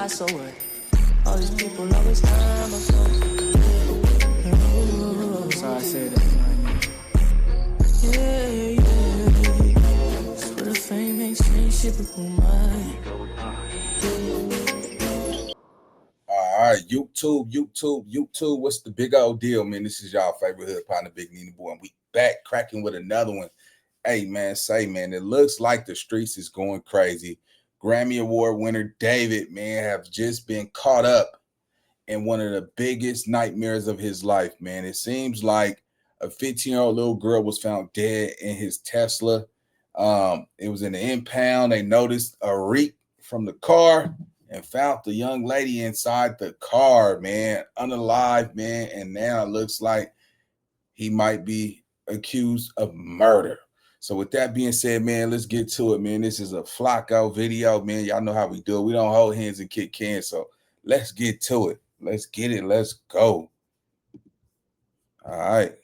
die, so what? All these people always time, so I say that. Yeah. Swear the fame ain't changed shit with mine. All right, YouTube. What's the big old deal, man? This is y'all favorite hood partner, Big Nina Boy, and we back cracking with another one. Hey, man, it looks like the streets is going crazy. Grammy Award winner David, man, have just been caught up in one of the biggest nightmares of his life, man. It seems like a 15-year-old little girl was found dead in his Tesla. It was in the impound. They noticed a reek from the car and found the young lady inside the car, man, unalive, man. And now it looks like he might be accused of murder. So with that being said, man, let's get to it, man. This is a Flacco video, man. Y'all know how we do it. We don't hold hands and kick cans. So let's get to it. Let's get it. Let's go. All right.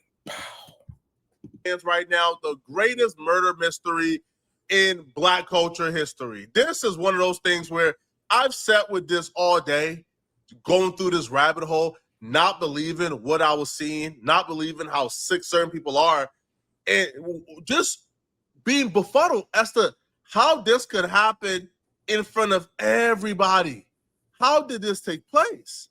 Right now, the greatest murder mystery in Black culture history. This is one of those things where I've sat with this all day, going through this rabbit hole, not believing what I was seeing, not believing how sick certain people are, and just being befuddled as to how this could happen in front of everybody. How did this take place?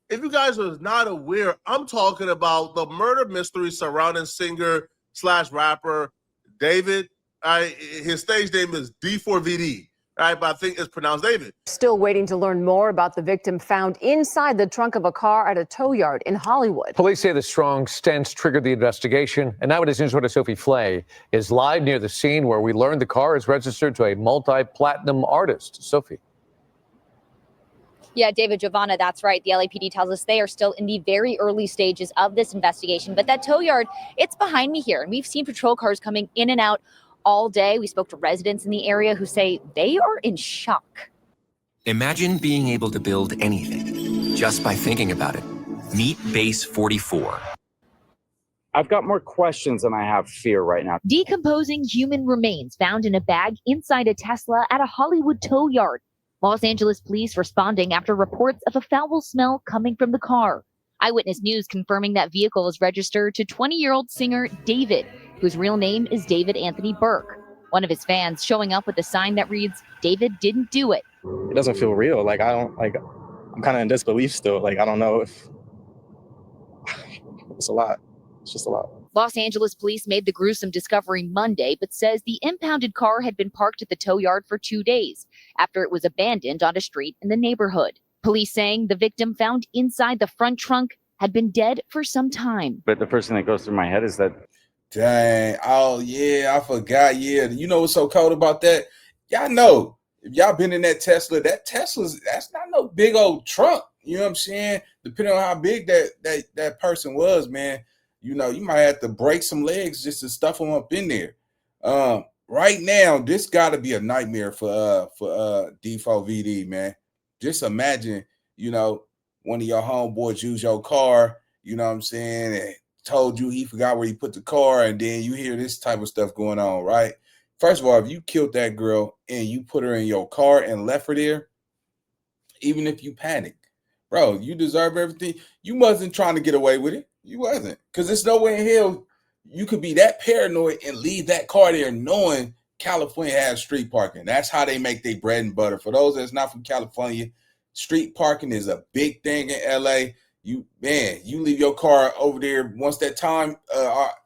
If you guys are not aware, I'm talking about the murder mystery surrounding singer/rapper David. His stage name is D4VD. Right, but I think it's pronounced David. Still waiting to learn more about the victim found inside the trunk of a car at a tow yard in Hollywood. Police say the strong stench triggered the investigation. And now it is news reporter Sophie Flay is live near the scene where we learned the car is registered to a multi-platinum artist. Sophie. Yeah, David, Giovanna, that's right. The LAPD tells us they are still in the very early stages of this investigation. But that tow yard, it's behind me here. And we've seen patrol cars coming in and out all day. We spoke to residents in the area who say they are in shock. Imagine being able to build anything just by thinking about it. Meet Base 44. I've got more questions than I have fear right now. Decomposing human remains found in a bag inside a Tesla at a Hollywood tow yard. Los Angeles police responding after reports of a foul smell coming from the car. Eyewitness News confirming that vehicle is registered to 20-year-old singer David, whose real name is David Anthony Burke. One of his fans showing up with a sign that reads, "David didn't do it." It doesn't feel real. I'm kind of in disbelief still. I don't know if it's a lot. It's just a lot. Los Angeles police made the gruesome discovery Monday, but says the impounded car had been parked at the tow yard for 2 days after it was abandoned on a street in the neighborhood. Police saying the victim found inside the front trunk had been dead for some time. But the first thing that goes through my head is that, dang, oh yeah, I forgot. Yeah, you know what's so cold about that? Y'all know, if y'all been in that Tesla's, that's not no big old trunk. You know what I'm saying? Depending on how big that person was, man, you know, you might have to break some legs just to stuff them up in there. Right now, this got to be a nightmare for D4VD, man. Just imagine, you know, one of your homeboys use your car, you know what I'm saying, and told you he forgot where he put the car, and then you hear this type of stuff going on, right? First of all, if you killed that girl and you put her in your car and left her there, even if you panicked, bro, you deserve everything. You wasn't trying to get away with it. You wasn't. Because there's no way in hell you could be that paranoid and leave that car there knowing California has street parking. That's how they make their bread and butter. For those that's not from California, street parking is a big thing in LA. You leave your car over there once that time,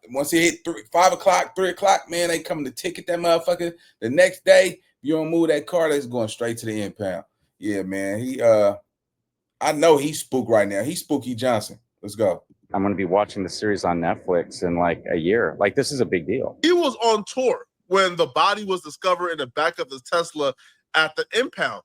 once it hit 5 o'clock, 3 o'clock, man, they come to ticket that motherfucker. The next day, you don't move that car, that's going straight to the impound. Yeah, man. I know he's spooked right now. He's Spooky Johnson. Let's go. I'm going to be watching the series on Netflix in a year. This is a big deal. He was on tour when the body was discovered in the back of the Tesla at the impound.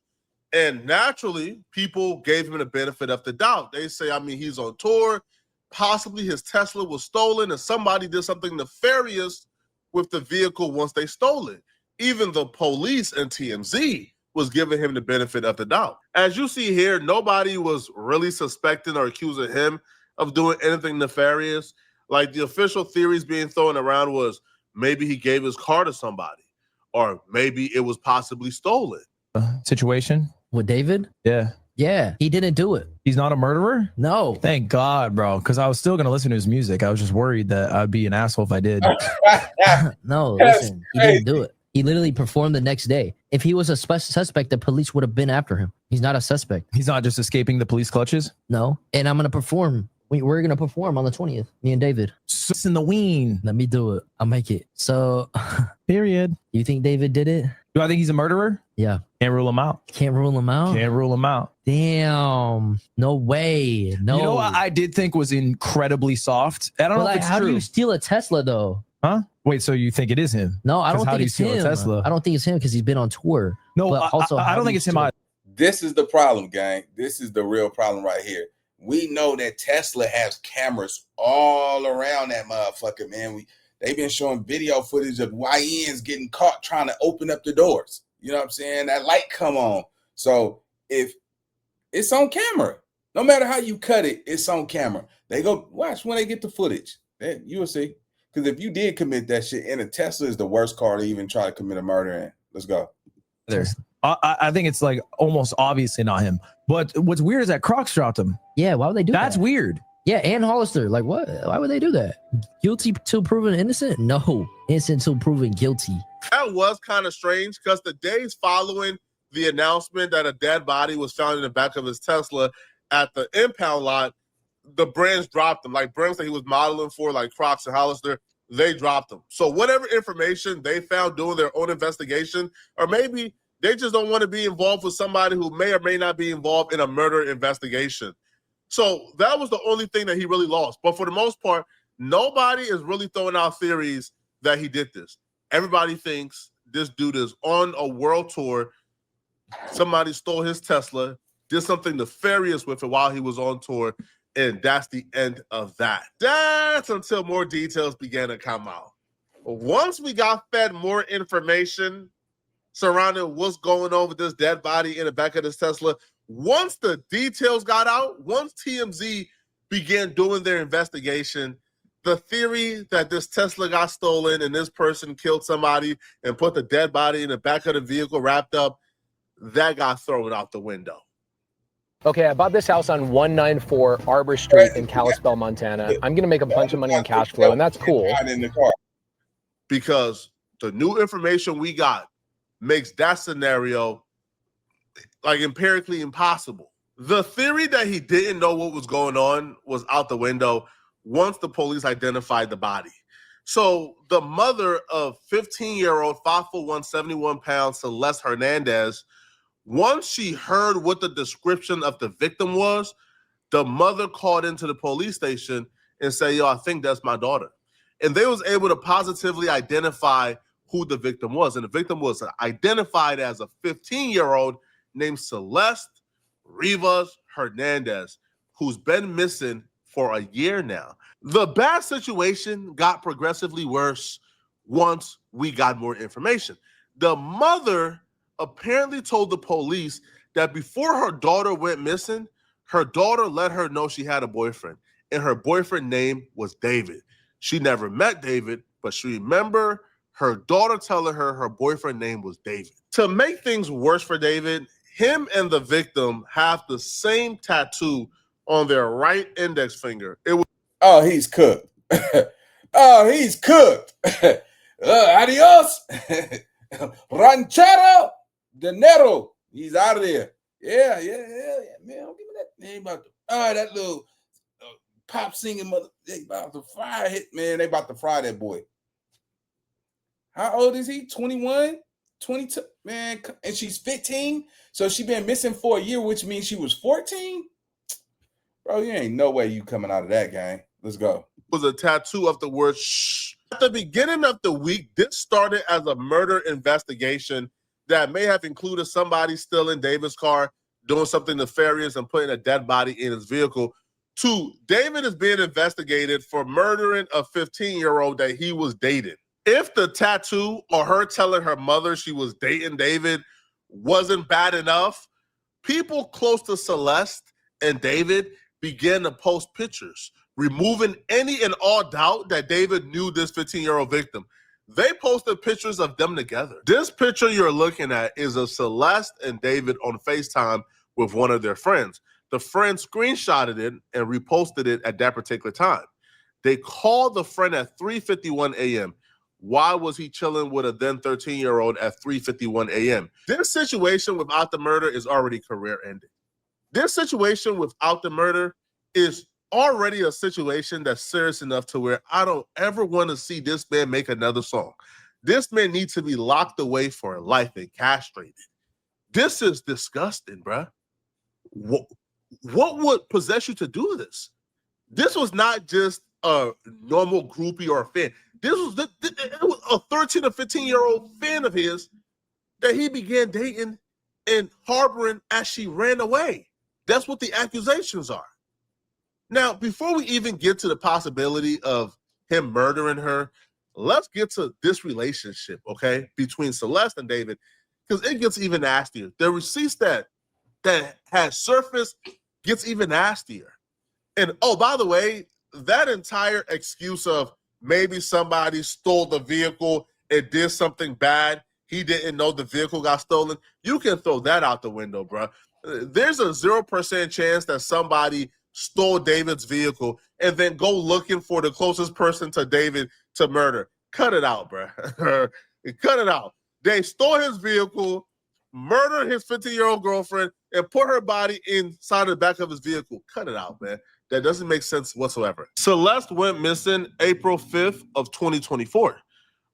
And naturally, people gave him the benefit of the doubt. They say, he's on tour. Possibly his Tesla was stolen and somebody did something nefarious with the vehicle once they stole it. Even the police and TMZ was giving him the benefit of the doubt. As you see here, nobody was really suspecting or accusing him of doing anything nefarious. The official theories being thrown around was maybe he gave his car to somebody, or maybe it was possibly stolen. Situation with David? Yeah. Yeah, he didn't do it. He's not a murderer? No. Thank God, bro, because I was still going to listen to his music. I was just worried that I'd be an asshole if I did. No, That's listen, he didn't do it. He literally performed the next day. If he was a suspect, the police would have been after him. He's not a suspect. He's not just escaping the police clutches? No. And I'm going to perform. We're going to perform on the 20th, me and David. Sus in the ween. Let me do it. I'll make it. So, period. You think David did it? Do I think he's a murderer? Yeah. Can't rule him out. Can't rule him out? Can't rule him out. Damn. No way. No. You know what I did think was incredibly soft? I don't know if it's how true. do you steal a Tesla, though? Huh? Wait, so you think it is him? No, I don't how think do you it's steal him. a Tesla? I don't think it's him because he's been on tour. No, but also, I don't think it's him either. This is the problem, gang. This is the real problem right here. We know that Tesla has cameras all around that motherfucker, man. They've been showing video footage of YNs getting caught trying to open up the doors. You know what I'm saying? That light come on. So if it's on camera, no matter how you cut it, it's on camera. They go watch when they get the footage. You will see. Because if you did commit that shit, and a Tesla is the worst car to even try to commit a murder in. Let's go. I think it's like almost obviously not him. But what's weird is that Crocs dropped him. Yeah, why would they do that? That's weird. Yeah, and Hollister. Like, what? Why would they do that? Guilty till proven innocent? No. Innocent till proven guilty. That was kind of strange because the days following the announcement that a dead body was found in the back of his Tesla at the impound lot, the brands dropped them. Like brands that he was modeling for, like Crocs and Hollister, they dropped them. So whatever information they found doing their own investigation, or maybe they just don't want to be involved with somebody who may or may not be involved in a murder investigation. So that was the only thing that he really lost. But for the most part, nobody is really throwing out theories that he did this. Everybody thinks this dude is on a world tour. Somebody stole his Tesla, did something nefarious with it while he was on tour, and that's the end of that. That's until more details began to come out. Once we got fed more information surrounding what's going on with this dead body in the back of this Tesla, once the details got out, once TMZ began doing their investigation, the theory that this Tesla got stolen and this person killed somebody and put the dead body in the back of the vehicle wrapped up, that got thrown out the window. Okay, I bought this house on 194 Arbor Street in Kalispell, Montana. I'm going to make a bunch of money on cash flow, and that's cool. Because the new information we got makes that scenario like empirically impossible. The theory that he didn't know what was going on was out the window once the police identified the body. So the mother of 15-year-old, 5'1", 171-pound Celeste Hernandez, once she heard what the description of the victim was, the mother called into the police station and said, yo, I think that's my daughter. And they was able to positively identify who the victim was. And the victim was identified as a 15-year-old named Celeste Rivas Hernandez, who's been missing for a year now. The bad situation got progressively worse once we got more information. The mother apparently told the police that before her daughter went missing, her daughter let her know she had a boyfriend, and her boyfriend name was David. She never met David, but she remembered her daughter telling her her boyfriend name was David. To make things worse for David, him and the victim have the same tattoo on their right index finger. Oh, he's cooked. Oh, he's cooked. Adios. Ranchero Dinero. He's out of there. Yeah. Man, don't give me that. They about to, that little pop singing mother. They about to fry hit, man. They about to fry that boy. How old is he? 21? 22? Man, and she's 15? So she been missing for a year, which means she was 14? Bro, you ain't no way you coming out of that, gang. Let's go. Was a tattoo of the word shh. At the beginning of the week, this started as a murder investigation that may have included somebody stealing David's car, doing something nefarious, and putting a dead body in his vehicle. To David is being investigated for murdering a 15-year-old that he was dating. If the tattoo or her telling her mother she was dating David wasn't bad enough, people close to Celeste and David began to post pictures, removing any and all doubt that David knew this 15-year-old victim. They posted pictures of them together. This picture you're looking at is of Celeste and David on FaceTime with one of their friends. The friend screenshotted it and reposted it at that particular time. They called the friend at 3:51 a.m. Why was he chilling with a then 13-year-old at 3:51 a.m.? This situation without the murder is already career ending. This situation without the murder is already a situation that's serious enough to where I don't ever want to see this man make another song. This man needs to be locked away for life and castrated. This is disgusting, bruh. What would possess you to do this? This was not just a normal groupie or a fan. This was a 13 or 15-year-old fan of his that he began dating and harboring as she ran away. That's what the accusations are. Now, before we even get to the possibility of him murdering her, let's get to this relationship, okay, between Celeste and David, because it gets even nastier. The receipts that has surfaced gets even nastier. And, oh, by the way, that entire excuse of maybe somebody stole the vehicle and did something bad, he didn't know the vehicle got stolen, you can throw that out the window, bro. There's a 0% chance that somebody stole David's vehicle and then go looking for the closest person to David to murder. Cut it out, bro. Cut it out. They stole his vehicle, murdered his 15-year-old girlfriend, and put her body inside the back of his vehicle. Cut it out, man. That doesn't make sense whatsoever. Celeste went missing April 5th of 2024.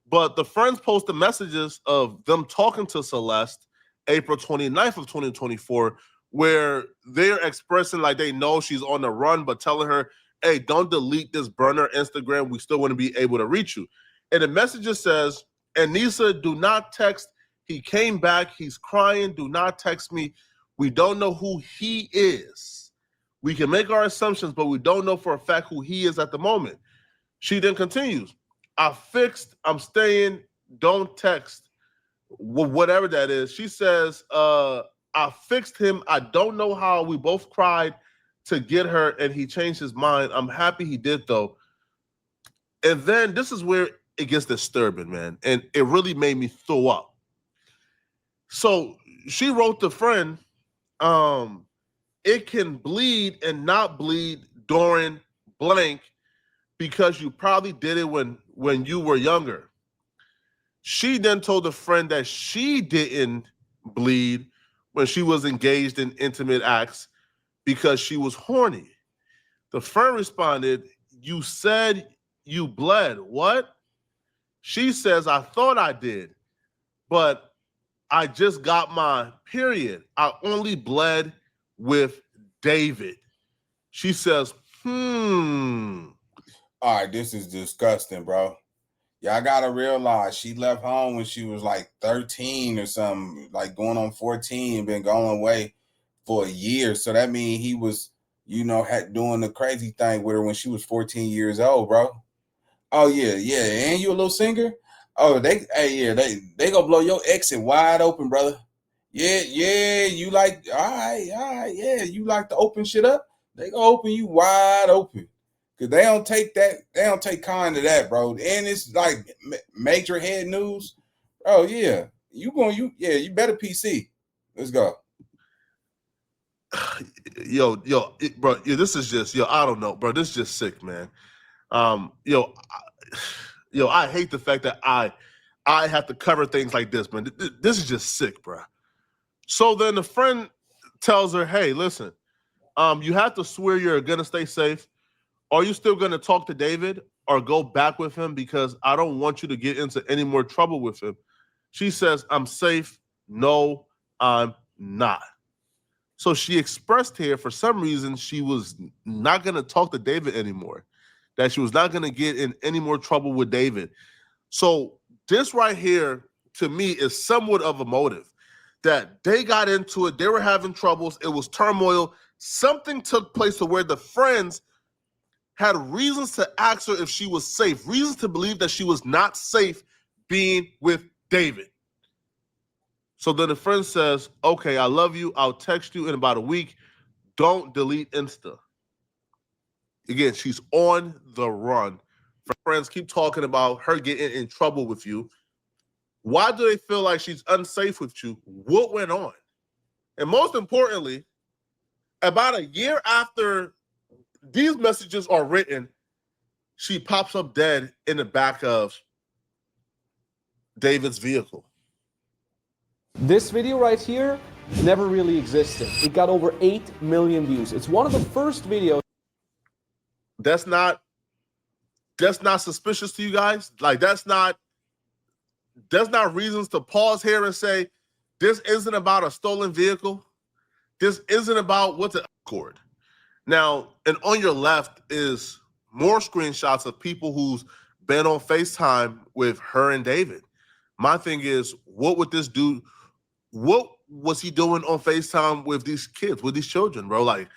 But the friends posted messages of them talking to Celeste April 29th of 2024, where they're expressing like they know she's on the run, but telling her, hey, don't delete this burner Instagram. We still want to be able to reach you. And the message says, Anissa, do not text. He came back. He's crying. Do not text me. We don't know who he is. We can make our assumptions, but we don't know for a fact who he is at the moment. She then continues, I fixed, I'm staying, don't text, whatever that is. She says, I fixed him. I don't know how. We both cried to get her, and he changed his mind. I'm happy he did, though. And then this is where it gets disturbing, man. And it really made me throw up. So she wrote the friend, it can bleed and not bleed during blank because you probably did it when you were younger. She then told a friend that she didn't bleed when she was engaged in intimate acts because she was horny. The friend responded, you said you bled. What? She says, I thought I did, but I just got my period. I only bled with David. She says, All right, this is disgusting, bro. Y'all gotta realize she left home when she was like 13 or something, like going on 14, been going away for a year. So that means he was, doing the crazy thing with her when she was 14 years old, bro. Oh yeah. And you a little singer? Oh, they gonna blow your exit wide open, brother. Yeah, you like, all right, yeah, you like to open shit up? They gonna open you wide open. Cause they don't take kind to that, bro. And it's like major head news. Oh yeah, you better PC. Let's go. Yo, bro, this is just, I don't know, bro. This is just sick, man. I hate the fact that I have to cover things like this, man. This is just sick, bro. So then the friend tells her, hey, listen, you have to swear you're gonna stay safe. Are you still gonna talk to David or go back with him? Because I don't want you to get into any more trouble with him. She says, I'm safe. No, I'm not. So she expressed here, for some reason, she was not gonna talk to David anymore, that she was not gonna get in any more trouble with David. So this right here, to me, is somewhat of a motive that they got into it. They were having troubles. It was turmoil. Something took place to where the friends had reasons to ask her if she was safe, reasons to believe that she was not safe being with David. So then the friend says, okay, I love you. I'll text you in about a week. Don't delete Insta. Again, she's on the run. Friends keep talking about her getting in trouble with you. Why do they feel like she's unsafe with you? What went on? And most importantly, About a year after these messages are written, she pops up dead in the back of David's vehicle. This video right here never really existed. It got over 8 million views. It's one of the first videos. That's not suspicious to you guys? Like, that's not reasons to pause here and say, this isn't about a stolen vehicle. This isn't about what's an cord. Now, and on your left is more screenshots of people who's been on FaceTime with her and David. My thing is, what would this do? What was he doing on FaceTime with these kids, with these children, bro? Like,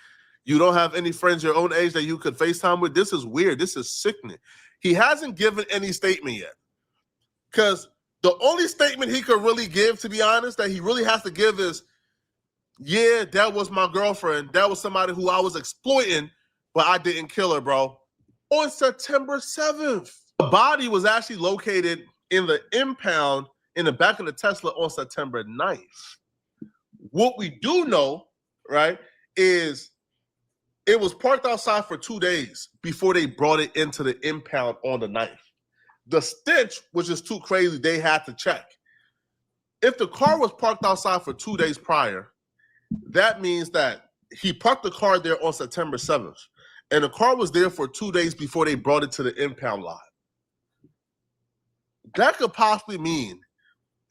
you don't have any friends your own age that you could FaceTime with? This is weird. This is sickening. He hasn't given any statement yet. Because the only statement he could really give, to be honest, that he really has to give is, yeah, that was my girlfriend. That was somebody who I was exploiting, but I didn't kill her, bro. On September 7th. The body was actually located in the impound in the back of the Tesla on September 9th. What we do know, right, is it was parked outside for 2 days before they brought it into the impound on the 9th. The stench, which is too crazy, they had to check. If the car was parked outside for 2 days prior, that means that he parked the car there on September 7th, and the car was there for 2 days before they brought it to the impound lot. That could possibly mean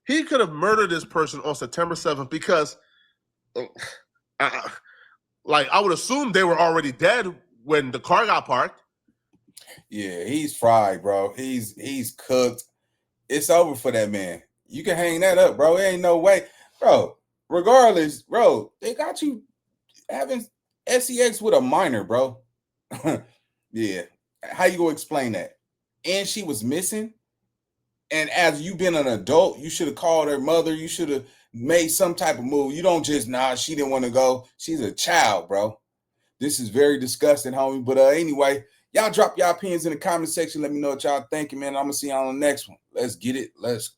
he could have murdered this person on September 7th because, I would assume they were already dead when the car got parked. Yeah, he's fried, bro. He's cooked. It's over for that man. You can hang that up, bro. There ain't no way. Bro, regardless, bro, they got you having sex with a minor, bro. Yeah. How you gonna explain that? And she was missing. And as you been an adult, you should have called her mother. You should have made some type of move. You don't just, she didn't want to go. She's a child, bro. This is very disgusting, homie. But anyway, y'all drop y'all opinions in the comment section. Let me know what y'all thinking, man. I'm going to see y'all on the next one. Let's get it. Let's go.